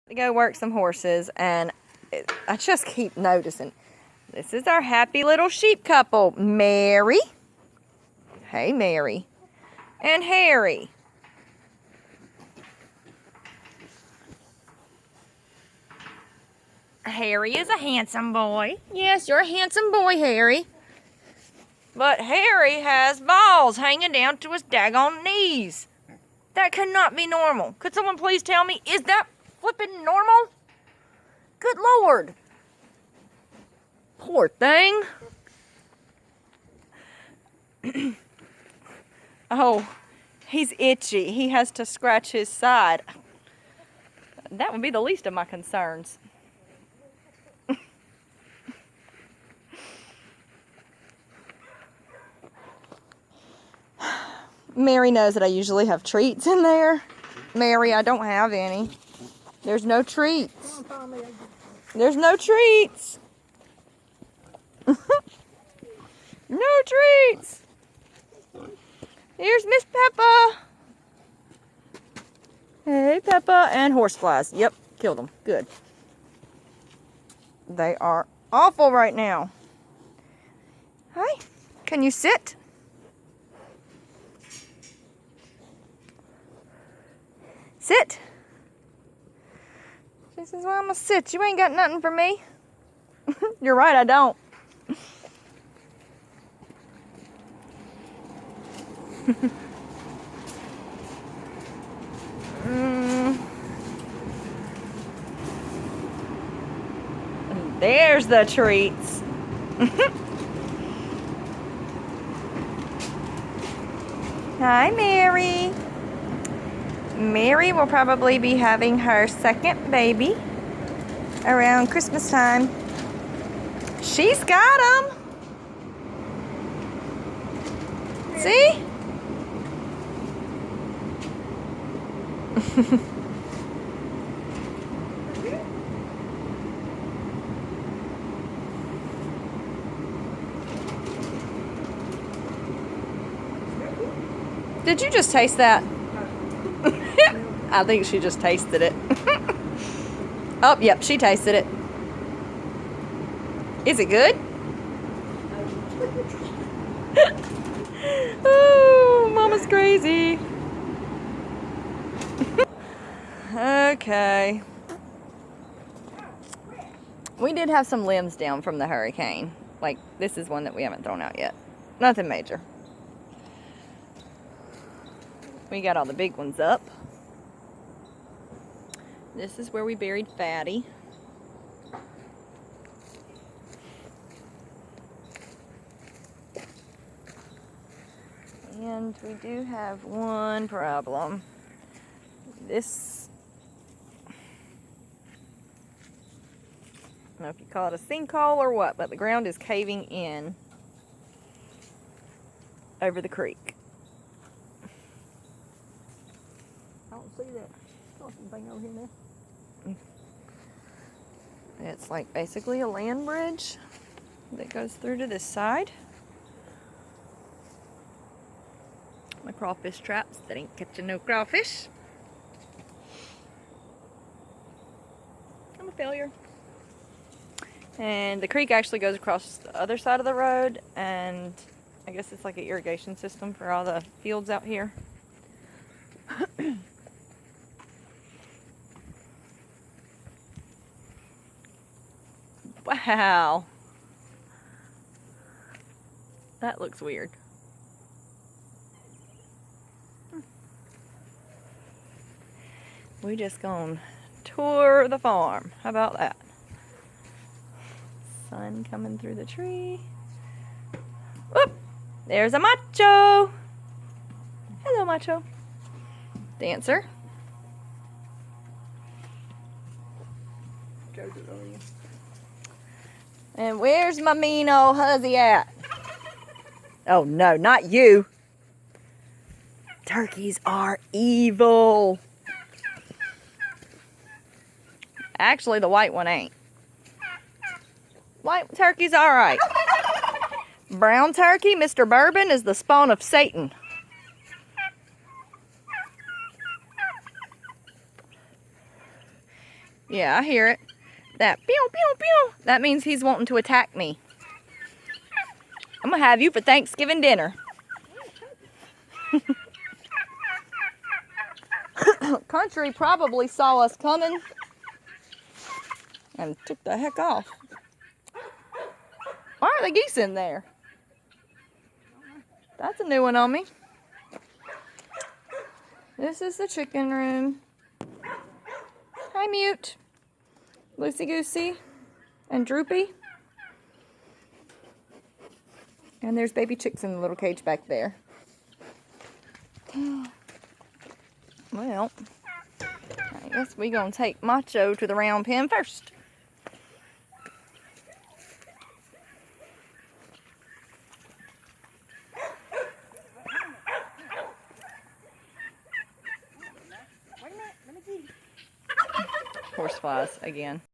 To go work some horses, and I just keep noticing. This is our happy little sheep couple, Mary. Hey, Mary. And Harry. Harry is a handsome boy. Yes, you're a handsome boy, Harry. But Harry has balls hanging down to his daggone knees. That cannot be normal. Could someone please tell me, is that flipping normal? Good Lord. Poor thing. Oh, he's itchy. He has to scratch his side. That would be the least of my concerns. Mary knows that I usually have treats in there. Mary, I don't have any. There's no treats. There's no treats. No treats. Here's Miss Peppa. Hey, Peppa. And horseflies. Yep, killed them. Good. They are awful right now. Hi. Can you sit? Sit. She says, well, I'm going to sit. You ain't got nothing for me. You're right, I don't. There's the treats. Hi, Mary. Mary will probably be having her second baby around Christmas time. She's got them. See? Did you just taste that? I think she just tasted it. Oh, yep, she tasted it. Is it good? Oh, Mama's crazy. Okay. We did have some limbs down from the hurricane. Like, this is one that we haven't thrown out yet. Nothing major. We got all the big ones up. This is where we buried Fatty. And we do have one problem. This, I don't know if you call it a sinkhole or what, but the ground is caving in over the creek. I don't see that thing over here now. It's like basically a land bridge that goes through to this side. My crawfish traps that ain't catching no crawfish. I'm a failure. And the creek actually goes across the other side of the road, and I guess it's like an irrigation system for all the fields out here. Wow. That looks weird. We just gonna tour the farm. How about that? Sun coming through the tree. Whoop! There's a macho. Hello, macho. Dancer. And where's my mean old huzzy at? Oh no, not you. Turkeys are evil. Actually, the white one ain't. White turkey's alright. Brown turkey, Mr. Bourbon, is the spawn of Satan. Yeah, I hear it. That pew, pew, pew. That means he's wanting to attack me. I'm going to have you for Thanksgiving dinner. Country probably saw us coming and took the heck off. Why are the geese in there? That's a new one on me. This is the chicken room. Hi, Mute. Loosey Goosey and Droopy. And there's baby chicks in the little cage back there. Well, I guess we're going to take Macho to the round pen first. Horseflies again.